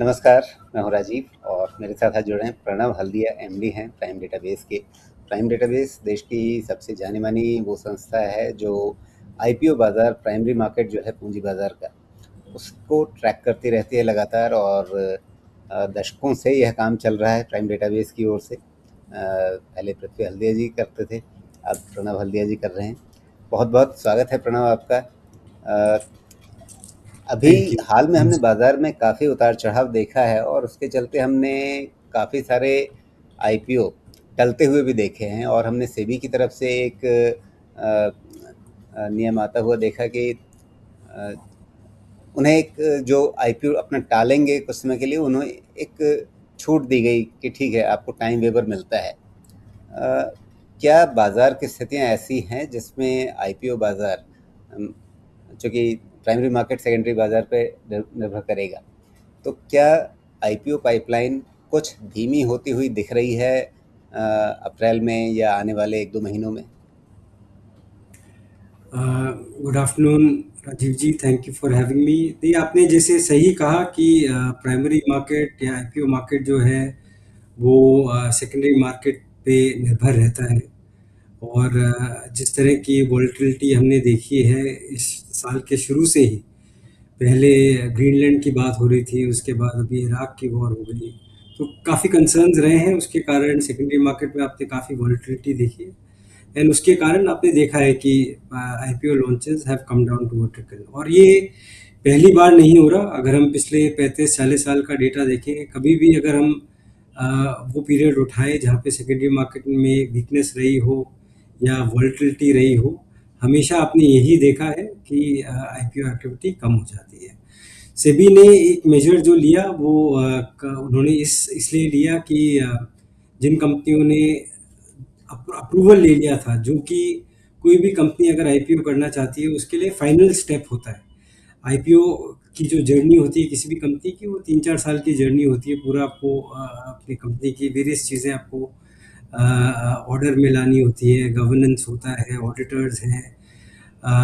नमस्कार, मैं हूँ राजीव और मेरे साथ आज जुड़े हैं प्रणव हल्दिया एमडी हैं प्राइम डेटाबेस के। प्राइम डेटाबेस देश की सबसे जानी-मानी वो संस्था है जो आईपीओ बाज़ार, प्राइमरी मार्केट जो है पूँजी बाज़ार का, उसको ट्रैक करती रहती है लगातार और दशकों से यह काम चल रहा है प्राइम डेटाबेस की ओर से। पहले पृथ्वी हल्दिया जी करते थे, अब प्रणव हल्दिया जी कर रहे हैं। बहुत-बहुत स्वागत है प्रणव आपका। अ, अभी थैंक यू। हाल में हमने बाज़ार में काफ़ी उतार-चढ़ाव देखा है और उसके चलते हमने काफ़ी सारे आईपीओ टलते हुए भी देखे हैं और हमने सेबी की तरफ से एक नियम आता हुआ देखा कि अ, उन्हें एक जो आईपीओ अपना टालेंगे कुछ समय के लिए, उन्हें एक छूट दी गई कि ठीक है, आपको टाइम वेवर मिलता है। क्या बाज़ार की स्थितियाँ ऐसी हैं जिसमें आईपीओ बाज़ार चूँकि प्राइमरी मार्केट सेकेंडरी बाज़ार पे निर्भर करेगा, तो क्या आईपीओ पाइपलाइन कुछ धीमी होती हुई दिख रही है अप्रैल में या आने वाले 1-2 महीनों में? Good afternoon Rajeev ji, thank you for having me. नहीं, आपने जैसे सही कहा कि प्राइमरी मार्केट या आईपीओ मार्केट जो है वो सेकेंडरी मार्केट पे निर्भर रहता है। और जिस तरह की वॉलेटिलिटी हमने देखी है इस साल के शुरू से ही, पहले ग्रीनलैंड की बात हो रही थी, उसके बाद अभी इराक की वॉर हो गई, तो काफ़ी कंसर्न्स रहे हैं। उसके कारण सेकेंडरी मार्केट में आपने काफ़ी वॉलेटिलिटी देखी है एंड उसके कारण आपने देखा है कि IPO launches have come down to a trickle. और ये पहली बार नहीं हो रहा। अगर हम पिछले 35-40 साल का डेटा देखें, कभी भी अगर हम वो पीरियड उठाएं जहाँ पे सेकेंडरी मार्केट में वीकनेस रही हो या वॉलेटिलिटी रही हो, हमेशा आपने यही देखा है कि आईपीओ एक्टिविटी कम हो जाती है। सेबी ने एक मेजर जो लिया वो उन्होंने इसलिए लिया कि जिन कंपनियों ने अप्रूवल ले लिया था, जो कि कोई भी कंपनी अगर आईपीओ करना चाहती है उसके लिए फाइनल स्टेप होता है। आईपीओ की जो जर्नी होती है किसी भी कंपनी की, वो 3-4 साल की जर्नी होती है। पूरा आपको अपनी कंपनी की वेरियस चीज़ें आपको ऑर्डर में लानी होती है, गवर्नेंस होता है, ऑडिटर्स हैं,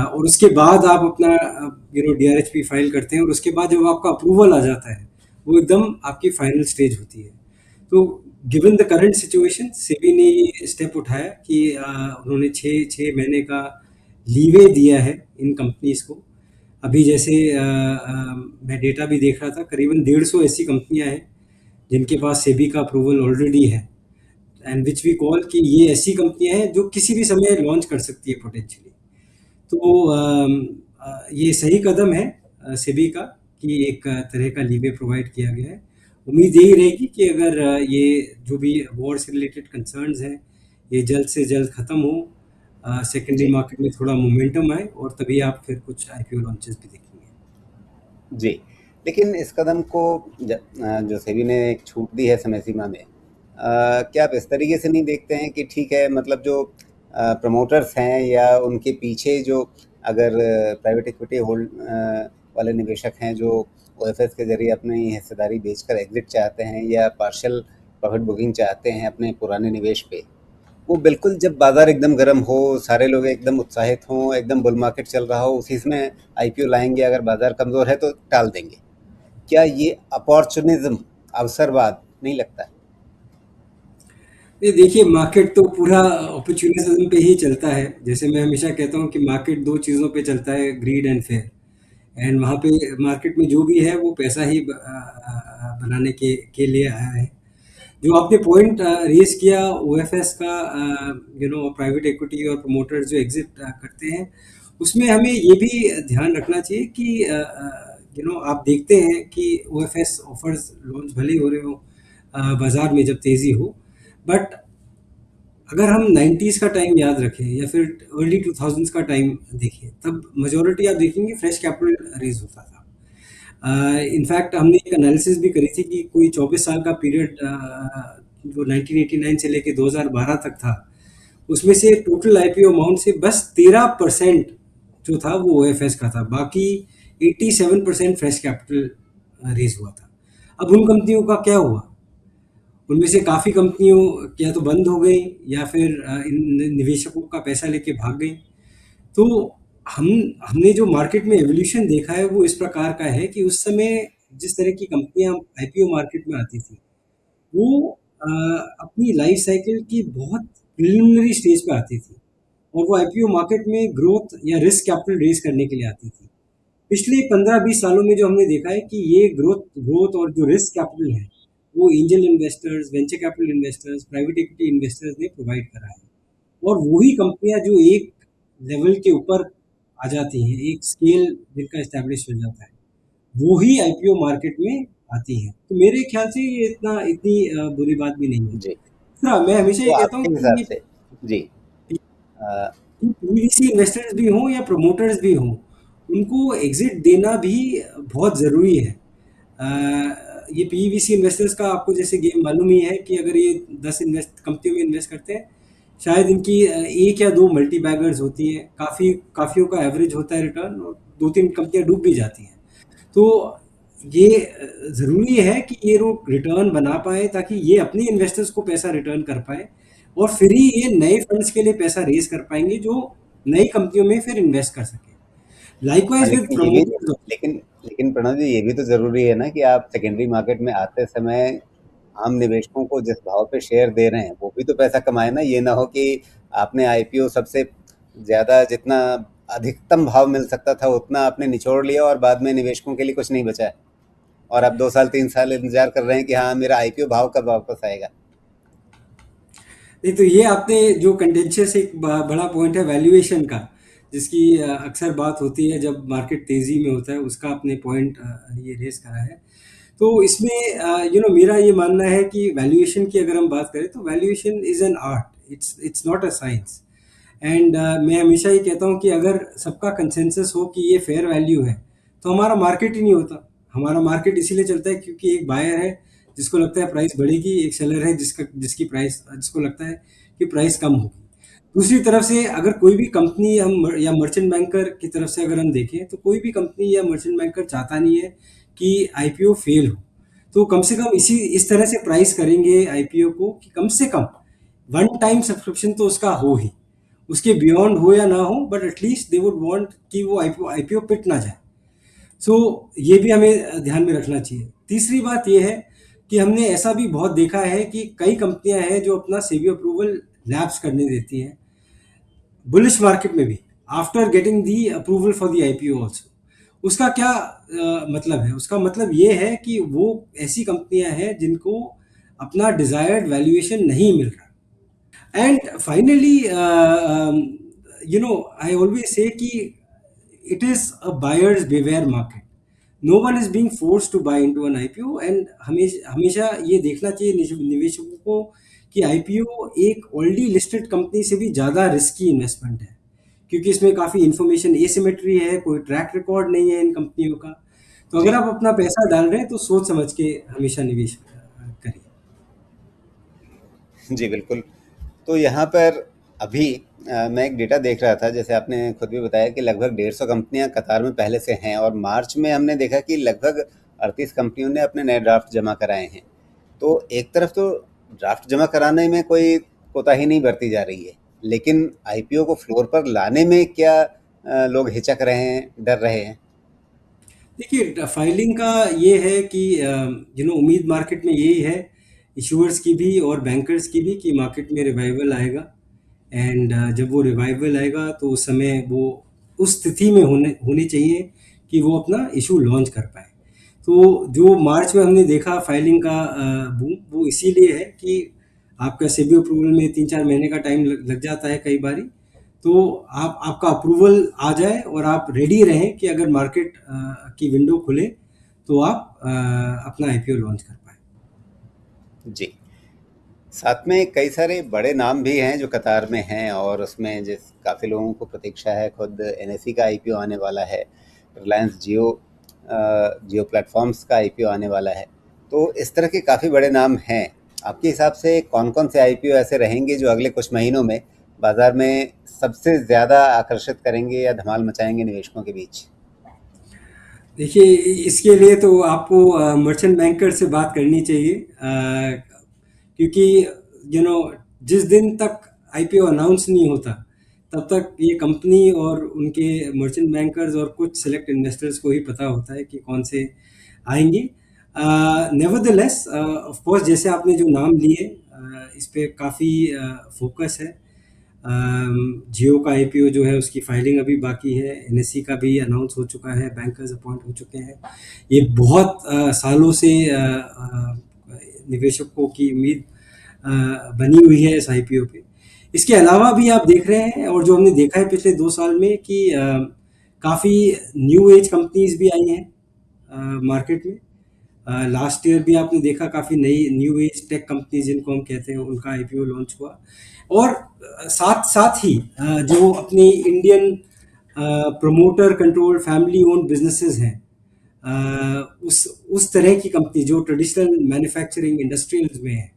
और उसके बाद आप अपना डीआरएचपी फाइल करते हैं और उसके बाद जब आपका अप्रूवल आ जाता है, वो एकदम आपकी फाइनल स्टेज होती है। तो given the current situation, SEBI ने ये स्टेप उठाया कि उन्होंने 6 महीने का लीवे दिया है इन कंपनीज को। अभी जैसे मैं डेटा भी देख रहा था, करीबन 150 ऐसी कंपनियां हैं जिनके पास सेबी का अप्रूवल ऑलरेडी है, एंड विच वी कॉल कि ये ऐसी कंपनियां हैं जो किसी भी समय लॉन्च कर सकती है पोटेंशियली। तो ये सही कदम है सेबी का कि एक तरह का लीवे प्रोवाइड किया गया है। उम्मीद यही रहेगी कि अगर ये जो भी वॉर से रिलेटेड कंसर्न्स हैं ये जल्द से जल्द ख़त्म हो, सेकेंडरी जी, मार्केट में थोड़ा मोमेंटम आए और तभी आप फिर कुछ आईपीओ लॉन्चेस भी देखेंगे। जी। लेकिन इस कदम को जो सेबी ने एक छूट दी है समय सीमा में, क्या आप इस तरीके से नहीं देखते हैं कि ठीक है, मतलब जो प्रमोटर्स हैं या उनके पीछे जो अगर प्राइवेट इक्विटी वाले निवेशक हैं जो ओएफएस के ज़रिए अपनी हिस्सेदारी बेचकर एग्ज़िट चाहते हैं या पार्शियल प्रॉफ़िट बुकिंग चाहते हैं अपने पुराने निवेश पे, वो बिल्कुल जब बाज़ार एकदम गर्म हो, सारे लोग एकदम उत्साहित हों, एकदम बुल मार्केट चल रहा हो, उसी समय आईपीओ लाएँगे, अगर बाज़ार कमज़ोर है तो टाल देंगे। क्या ये अपॉर्चुनिज़्म, अवसरवाद नहीं लगता है? ये देखिए, मार्केट तो पूरा अपॉर्चुनिज्म पे ही चलता है। जैसे मैं हमेशा कहता हूँ कि मार्केट दो चीज़ों पे चलता है, ग्रीड एंड फेयर। एंड वहाँ पे मार्केट में जो भी है वो पैसा ही बनाने के लिए आया है। जो आपने पॉइंट रेज किया ओएफएस का, प्राइवेट इक्विटी और प्रमोटर्स जो एग्जिट करते हैं, उसमें हमें ये भी ध्यान रखना चाहिए कि आप देखते हैं कि ओएफएस ऑफर्स लॉन्च भले ही हो रहे हो बाजार में जब तेज़ी हो, बट अगर हम 90s का टाइम याद रखें या फिर अर्ली 2000s का टाइम देखें, तब मेजोरिटी आप देखेंगे फ्रेश कैपिटल रेज होता था। इनफैक्ट हमने एक एनालिसिस भी करी थी कि कोई 24 साल का पीरियड जो 1989 से लेके 2012 तक था, उसमें से टोटल आईपीओ अमाउंट से बस 13% जो था वो ओएफएस का था, बाकी 87% फ्रेश कैपिटल रेज हुआ था। अब उन कंपनियों का क्या हुआ? उनमें से काफ़ी कंपनियों या तो बंद हो गई या फिर इन निवेशकों का पैसा लेके भाग गई। तो हम हमने जो मार्केट में एवोल्यूशन देखा है वो इस प्रकार का है कि उस समय जिस तरह की कंपनियां आईपीओ मार्केट में आती थी, वो अपनी लाइफ साइकिल की बहुत प्रिलिमिनरी स्टेज पे आती थी, और वो आईपीओ मार्केट में ग्रोथ या रिस्क कैपिटल रेज करने के लिए आती थी। पिछले 15-20 सालों में जो हमने देखा है कि ये ग्रोथ ग्रोथ और जो रिस्क कैपिटल है, वो angel investors, venture capital investors, private equity investors ने प्रोवाइड करा है। और वही कंपनियां जो एक लेवल के ऊपर आ जाती हैं, एक स्केल जिनका एस्टेब्लिश हो जाता है, वो ही आईपीओ मार्केट में आती हैं। तो मेरे ख्याल से ये इतनी बुरी बात भी नहीं है। जी। दूसरा, मैं हमेशा तो ये कहता हूँ आपके हिसाब कि से जी अ, पीवीसी इन्वेस्टर्स भी हों या प्रमोटर्स भी हों, उनको एग्जिट देना भी बहुत ज़रूरी है। ये पीवीसी इन्वेस्टर्स का आपको जैसे गेम मालूम ही है कि अगर ये 10 इन्वेस्ट कंपनियों में इन्वेस्ट करते हैं, शायद इनकी एक या दो मल्टी बैगर्स होती हैं, काफ़ियों का एवरेज होता है रिटर्न, और दो तीन कंपनियां डूब भी जाती हैं। तो ये ज़रूरी है कि ये लोग रिटर्न बना पाए, ताकि ये अपने इन्वेस्टर्स को पैसा रिटर्न कर पाए, और फिर ही ये नए फंड्स के लिए पैसा रेज कर पाएंगे जो नई कंपनियों में फिर इन्वेस्ट कर सके। हाँ, लाइकवाइज विद लेकिन ये भी प्रमोटर्स। लेकिन लेकिन प्रणव जी, ये भी तो ज़रूरी है ना कि आप सेकेंडरी मार्केट में आते समय आम निवेशकों को जिस भाव पे शेयर दे रहे हैं, वो भी तो पैसा कमाए ना। ये ना हो कि आपने आईपीओ सबसे ज़्यादा जितना अधिकतम भाव मिल सकता था, उतना आपने निचोड़ लिया और बाद में निवेशकों के लिए कुछ नहीं बचा है। और आप 2 साल, 3 साल इंतज़ार कर रहे हैं कि हाँ, मेरा आईपीओ भाव कब वापस आएगा। नहीं, तो ये आपने जो कंटेंशियस एक बड़ा पॉइंट है वैल्यूएशन का, जिसकी अक्सर बात होती है जब मार्केट तेजी में होता है, उसका आपने पॉइंट ये रेस करा है। तो इसमें मेरा ये मानना है कि वैल्यूएशन की अगर हम बात करें, तो valuation is an art, it's not a science. And मैं हमेशा ये कहता हूँ कि अगर सबका कंसेंसस हो कि ये फेयर वैल्यू है, तो हमारा मार्केट ही नहीं होता। हमारा मार्केट इसीलिए चलता है क्योंकि एक बायर है जिसको लगता है प्राइस बढ़ेगी, एक सेलर है जिसको लगता है कि प्राइस कम होगी। दूसरी तरफ से अगर कोई भी कंपनी हम या मर्चेंट बैंकर की तरफ से अगर हम देखें, तो कोई भी कंपनी या मर्चेंट बैंकर चाहता नहीं है कि आईपीओ फेल हो। तो कम से कम इस तरह से प्राइस करेंगे आईपीओ को कि कम से कम वन टाइम सब्सक्रिप्शन तो उसका हो ही, उसके बियॉन्ड हो या ना हो, but at least they would want कि वो आईपीओ पिट ना जाए। सो ये भी हमें ध्यान में रखना चाहिए। तीसरी बात ये है कि हमने ऐसा भी बहुत देखा है कि कई कंपनियां हैं जो अपना सेबी अप्रूवल लैप्स करने देती हैं बुलिश मार्केट में भी, after getting the approval for the IPO also. उसका क्या मतलब है? उसका मतलब ये है कि वो ऐसी कंपनियां हैं जिनको अपना डिजायर्ड वैल्यूएशन नहीं मिल रहा। And finally, I always say कि it is a buyer's beware market. No one is being forced to buy into an IPO, and हमेशा ये देखना चाहिए निवेशकों को कि आईपीओ एक ऑलरेडी लिस्टेड कंपनी से भी ज़्यादा रिस्की इन्वेस्टमेंट है, क्योंकि इसमें काफ़ी इंफॉर्मेशन एसिमेट्री है, कोई ट्रैक रिकॉर्ड नहीं है इन कंपनियों का। तो अगर जी। आप अपना पैसा डाल रहे हैं, तो सोच समझ के हमेशा निवेश करिए। जी, बिल्कुल। तो यहाँ पर अभी मैं एक डेटा देख रहा था, जैसे आपने खुद भी बताया कि लगभग 150 कंपनियां कतार में पहले से हैं, और मार्च में हमने देखा कि लगभग 38 कंपनियों ने अपने नए ड्राफ्ट जमा कराए हैं। तो एक तरफ तो ड्राफ्ट जमा कराने में कोई कोताही नहीं बरती जा रही है, लेकिन आईपीओ को फ्लोर पर लाने में क्या लोग हिचक रहे हैं, डर रहे हैं? देखिए, फाइलिंग का ये है कि उम्मीद मार्केट में यही है, इशूअर्स की भी और बैंकर्स की भी, कि मार्केट में रिवाइवल आएगा। एंड जब वो रिवाइवल आएगा, तो उस समय वो उस स्थिति में होने चाहिए कि वो अपना इशू लॉन्च कर पाए। तो जो मार्च में हमने देखा फाइलिंग का बूम, वो इसीलिए है कि आपका सेबी अप्रूवल में 3-4 महीने का टाइम लग जाता है कई बारी। तो आपका अप्रूवल आ जाए और आप रेडी रहें कि अगर मार्केट की विंडो खुले, तो आप अपना आईपीओ लॉन्च कर पाए। जी। साथ में कई सारे बड़े नाम भी हैं जो कतार में हैं, और उसमें जिस काफ़ी लोगों को प्रतीक्षा है, खुद एनएसई का आईपीओ आने वाला है, रिलायंस जियो प्लेटफॉर्म्स का आईपीओ आने वाला है। तो इस तरह के काफ़ी बड़े नाम हैं। आपके हिसाब से कौन कौन से आईपीओ ऐसे रहेंगे जो अगले कुछ महीनों में बाज़ार में सबसे ज़्यादा आकर्षित करेंगे या धमाल मचाएंगे निवेशकों के बीच? देखिए, इसके लिए तो आपको मर्चेंट बैंकर से बात करनी चाहिए, क्योंकि यू नो जिस दिन तक आईपीओ अनाउंस नहीं होता, तब तक ये कंपनी और उनके मर्चेंट बैंकर्स और कुछ सेलेक्ट इन्वेस्टर्स को ही पता होता है कि कौन से आएंगे। नेवरदलेस ऑफ कोर्स जैसे आपने जो नाम लिए इस पे काफ़ी फोकस है। जियो का आईपीओ जो है उसकी फाइलिंग अभी बाकी है, एनएससी का भी अनाउंस हो चुका है, बैंकर्स अपॉइंट हो चुके हैं। ये बहुत सालों से निवेशकों की उम्मीद बनी हुई है इस आईपीओ पे। इसके अलावा भी आप देख रहे हैं और जो हमने देखा है पिछले 2 साल में कि काफ़ी न्यू एज कंपनीज भी आई हैं मार्केट में। लास्ट ईयर भी आपने देखा काफ़ी नई न्यू एज टेक कंपनी जिनको हम कहते हैं उनका आईपीओ लॉन्च हुआ। और साथ साथ ही जो अपनी Indian promoter control family owned businesses हैं, उस तरह की कंपनी जो ट्रेडिशनल मैन्युफैक्चरिंग इंडस्ट्रियल्स में है,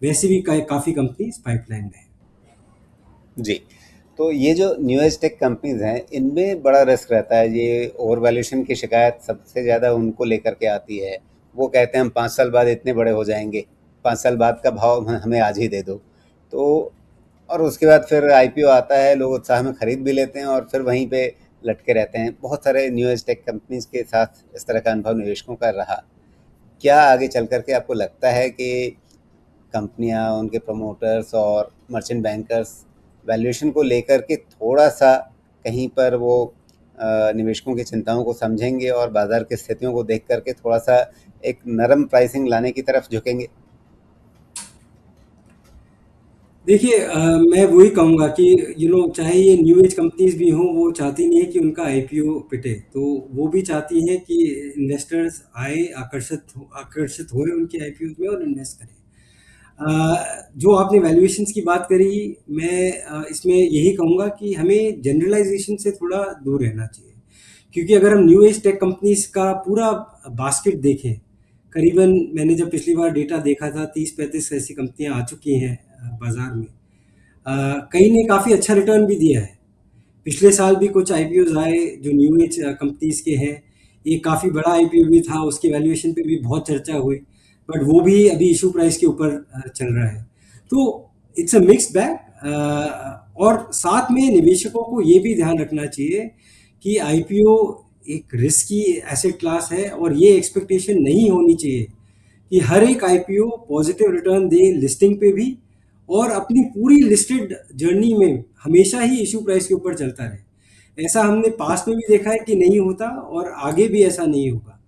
वैसे भी काफ़ी कंपनीज पाइपलाइन में है। जी। तो ये जो न्यू एज टेक कंपनीज़ हैं, इनमें बड़ा रिस्क रहता है। ये ओवर वैल्यूएशन की शिकायत सबसे ज़्यादा उनको लेकर के आती है। वो कहते हैं हम 5 साल बाद इतने बड़े हो जाएँगे, 5 साल बाद का भाव हमें आज ही दे दो। तो और उसके बाद फिर आईपीओ आता है, लोग उत्साह में खरीद भी लेते हैं और फिर वहीं पे लटके रहते हैं। बहुत सारे न्यू एज टेक कंपनीज़ के साथ इस तरह का अनुभव निवेशकों का रहा। क्या आगे चल कर के आपको लगता है कि कंपनियां, उनके प्रमोटर्स और मर्चेंट बैंकर्स वैल्यूएशन को लेकर के थोड़ा-सा कहीं पर वो निवेशकों की चिंताओं को समझेंगे और बाज़ार की स्थितियों को देख कर के थोड़ा-सा एक नरम प्राइसिंग लाने की तरफ झुकेंगे? देखिए मैं वही कहूँगा कि चाहे ये न्यू एज कंपनीज भी हों, वो चाहती नहीं है कि उनका आईपीओ पिटे। तो वो भी चाहती हैं कि इन्वेस्टर्स आए, आकर्षित होए उनके आईपीओ में और इन्वेस्ट करें। जो आपने वैल्यूएशंस की बात करी, मैं इसमें यही कहूँगा कि हमें जनरलाइजेशन से थोड़ा दूर रहना चाहिए। क्योंकि अगर हम न्यू एज टेक कंपनीज का पूरा बास्केट देखें, करीबन मैंने जब पिछली बार डेटा देखा था 30-35 ऐसी कंपनियां आ चुकी हैं बाजार में। कई ने काफ़ी अच्छा रिटर्न भी दिया है। पिछले साल भी कुछ आईपीओज आए जो न्यू एज कंपनीज के हैं। एक काफ़ी बड़ा आईपीओ भी था, उसकी वैल्यूएशन पे भी बहुत चर्चा हुई, बट वो भी अभी इशू प्राइस के ऊपर चल रहा है। तो इट्स अ मिक्स बैग। और साथ में निवेशकों को ये भी ध्यान रखना चाहिए कि आईपीओ एक रिस्की एसेट क्लास है और ये एक्सपेक्टेशन नहीं होनी चाहिए कि हर एक आईपीओ पॉजिटिव रिटर्न दे लिस्टिंग पे भी, और अपनी पूरी लिस्टेड जर्नी में हमेशा ही इशू प्राइस के ऊपर चलता रहे। ऐसा हमने पास्ट में भी देखा है कि नहीं होता और आगे भी ऐसा नहीं होगा।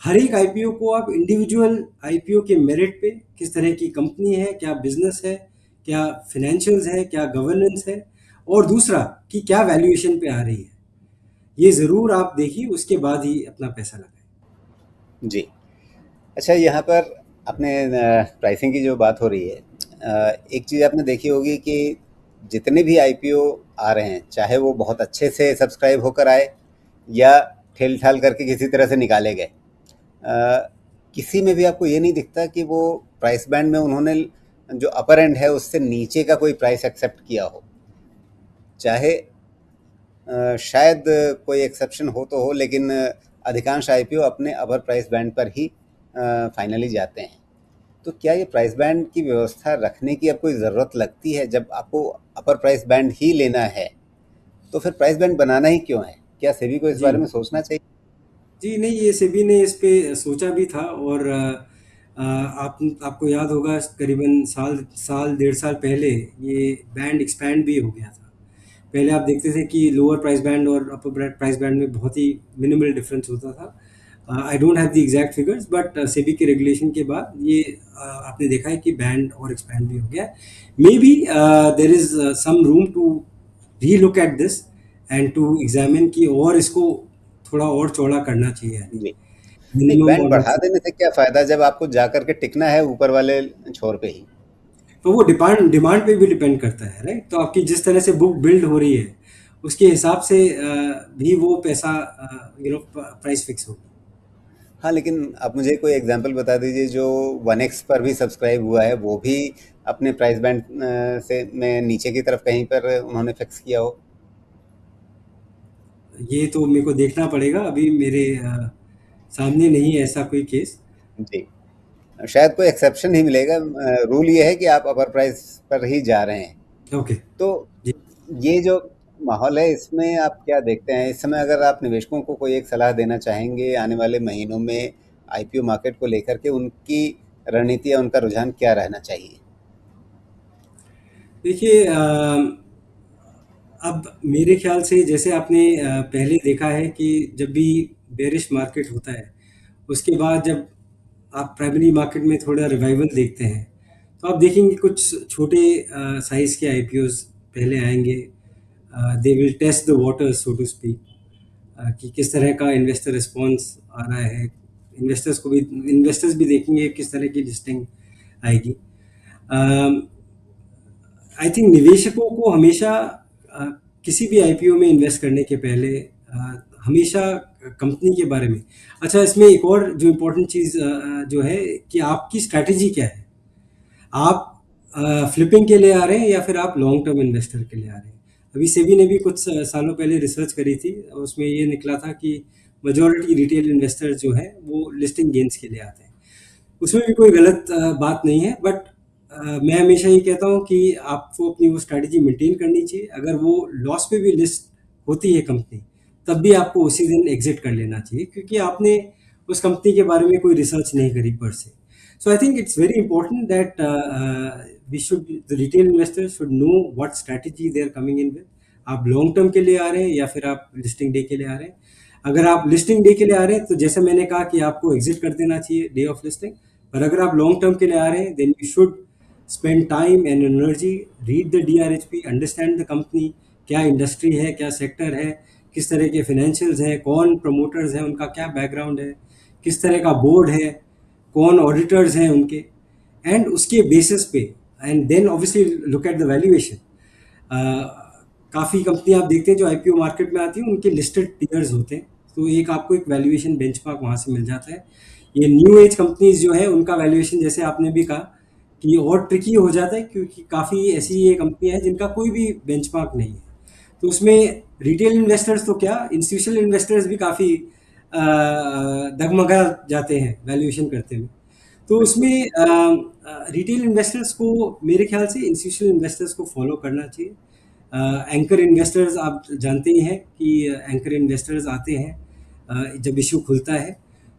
हर एक आईपीओ को आप इंडिविजुअल आईपीओ के मेरिट पे, किस तरह की कंपनी है, क्या बिजनेस है, क्या फिनेंशियल्स है, क्या गवर्नेंस है, और दूसरा कि क्या वैल्यूएशन पे आ रही है, ये ज़रूर आप देखिए, उसके बाद ही अपना पैसा लगाएं। जी। अच्छा, यहाँ पर अपने प्राइसिंग की जो बात हो रही है, एक चीज़ आपने देखी होगी कि जितने भी आईपीओ आ रहे हैं, चाहे वो बहुत अच्छे से सब्सक्राइब होकर आए या ठेल ठाल करके किसी तरह से निकाले गए, किसी में भी आपको ये नहीं दिखता कि वो प्राइस बैंड में उन्होंने जो अपर एंड है उससे नीचे का कोई प्राइस एक्सेप्ट किया हो। चाहे शायद कोई एक्सेप्शन हो तो हो, लेकिन अधिकांश आईपीओ अपने अपर प्राइस बैंड पर ही फाइनली जाते हैं। तो क्या ये प्राइस बैंड की व्यवस्था रखने की अब कोई ज़रूरत लगती है? जब आपको अपर प्राइस बैंड ही लेना है, तो फिर प्राइस बैंड बनाना ही क्यों है? क्या सेबी को इस जी बारे में सोचना चाहिए? जी नहीं, ये सेबी ने इस पे सोचा भी था। और आपको याद होगा करीबन साल 1.5 साल पहले ये बैंड एक्सपैंड भी हो गया था। पहले आप देखते थे कि लोअर प्राइस बैंड और अपर प्राइस बैंड में बहुत ही मिनिमल डिफरेंस होता था। I don't have the exact figures, but SEBI के रेगुलेशन के बाद ये आपने देखा है कि बैंड और एक्सपैंड भी हो गया है। Maybe there is some room to relook at this and to examine की, और इसको थोड़ा और चौड़ा करना चाहिए, यानी जी। नहीं, मिनिमम बैंड और बढ़ा मैक्सिमम। देने से क्या फ़ायदा जब आपको जा कर के टिकना है ऊपर वाले छोर पे ही? तो वो डिमांड डिमांड पे भी डिपेंड करता है, राइट? तो आपकी जिस तरह से बुक बिल्ड हो रही है उसके हिसाब से भी वो पैसा प्राइस फिक्स होगी। हाँ, लेकिन आप मुझे कोई एग्ज़ाम्पल बता दीजिए जो 1x पर भी सब्सक्राइब हुआ है, वो भी अपने प्राइस बैंड से में नीचे की तरफ कहीं पर उन्होंने फिक्स किया हो? ये तो मेरे को देखना पड़ेगा, अभी मेरे सामने नहीं है ऐसा कोई केस। जी। शायद कोई एक्सेप्शन ही मिलेगा। रूल ये है कि आप अपर प्राइस पर ही जा रहे हैं। ओके। तो जी। ये जो माहौल है, इसमें आप क्या देखते हैं? इस समय अगर आप निवेशकों को कोई एक सलाह देना चाहेंगे आने वाले महीनों में आईपीओ मार्केट को लेकर के उनकी रणनीति या उनका रुझान क्या रहना चाहिए? देखिए, अब मेरे ख्याल से जैसे आपने पहले देखा है कि जब भी बेरिश मार्केट होता है, उसके बाद जब आप प्राइमरी मार्केट में थोड़ा रिवाइवल देखते हैं, तो आप देखेंगे कुछ छोटे साइज़ के आईपीओज़ पहले आएँगे। They will test the waters so to speak, कि किस तरह का इन्वेस्टर रिस्पॉन्स आ रहा है। इन्वेस्टर्स भी देखेंगे किस तरह की लिस्टिंग आएगी। आई थिंक निवेशकों को हमेशा अ, किसी भी आईपीओ में इन्वेस्ट करने के पहले हमेशा कंपनी के बारे में, अच्छा, इसमें एक और जो इम्पोर्टेंट चीज़ जो है कि आपकी स्ट्रैटेजी क्या है। आप फ्लिपिंग के लिए आ रहे हैं या फिर आप लॉन्ग टर्म इन्वेस्टर के लिए आ रहे हैं। अभी सेबी ने भी कुछ सालों पहले रिसर्च करी थी, उसमें ये निकला था कि मेजॉरिटी रिटेल इन्वेस्टर्स जो हैं वो लिस्टिंग गेन्स के लिए आते हैं। उसमें भी कोई गलत बात नहीं है, बट मैं हमेशा ये कहता हूँ कि आपको अपनी वो स्ट्रैटेजी मेंटेन करनी चाहिए। अगर वो लॉस पे भी लिस्ट होती है कंपनी, तब भी आपको उसी दिन एग्जिट कर लेना चाहिए, क्योंकि आपने उस कंपनी के बारे में कोई रिसर्च नहीं करी पर से। So I think it's very important that the retail investors should know what strategy they are coming in with. आप लॉन्ग टर्म के लिए आ रहे हैं या फिर आप लिस्टिंग डे के लिए आ रहे हैं। अगर आप लिस्टिंग डे के लिए आ रहे हैं तो जैसे मैंने कहा कि आपको एग्जिट कर देना चाहिए डे ऑफ लिस्टिंग। पर अगर आप लॉन्ग टर्म के लिए आ रहे हैं, then you should spend time and energy, read the DRHP, understand the company, क्या इंडस्ट्री है, क्या सेक्टर है, किस तरह के फाइनेंशियल्स हैं, कौन प्रमोटर्स हैं, उनका क्या बैकग्राउंड है, किस तरह का बोर्ड है, कौन ऑडिटर्स हैं उनके, एंड उसके बेसिस पे and then obviously look at the valuation. काफ़ी कंपनियां आप देखते हैं जो आईपीओ मार्केट में आती हैं, उनके लिस्टेड पीयर्स होते हैं, तो आपको एक वैल्यूएशन बेंचमार्क वहाँ से मिल जाता है। ये न्यू एज कंपनीज जो है उनका वैल्यूएशन, जैसे आपने भी कहा, कि और ट्रिकी हो जाता है, क्योंकि काफ़ी ऐसी ये कंपनियां हैं जिनका कोई भी बेंचमार्क नहीं है। तो उसमें रिटेल इन्वेस्टर्स तो क्या, इंस्टीट्यूशनल इन्वेस्टर्स भी काफ़ी डगमगा जाते हैं वैल्यूएशन करते हुए। तो उसमें रिटेल इन्वेस्टर्स को, मेरे ख्याल से इंस्टीट्यूशनल इन्वेस्टर्स को फॉलो करना चाहिए। एंकर इन्वेस्टर्स आप जानते ही हैं कि एंकर इन्वेस्टर्स आते हैं जब इशू खुलता है,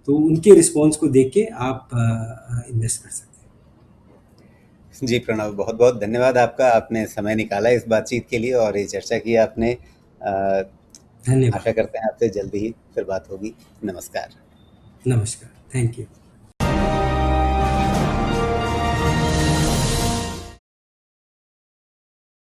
तो उनके रिस्पॉन्स को देख के आप इन्वेस्ट कर सकते हैं। जी प्रणव, बहुत बहुत धन्यवाद आपका, आपने समय निकाला इस बातचीत के लिए और ये चर्चा की आपने। धन्यवाद। आशा करते हैं आपसे जल्दी ही फिर बात होगी। नमस्कार। नमस्कार, थैंक यू।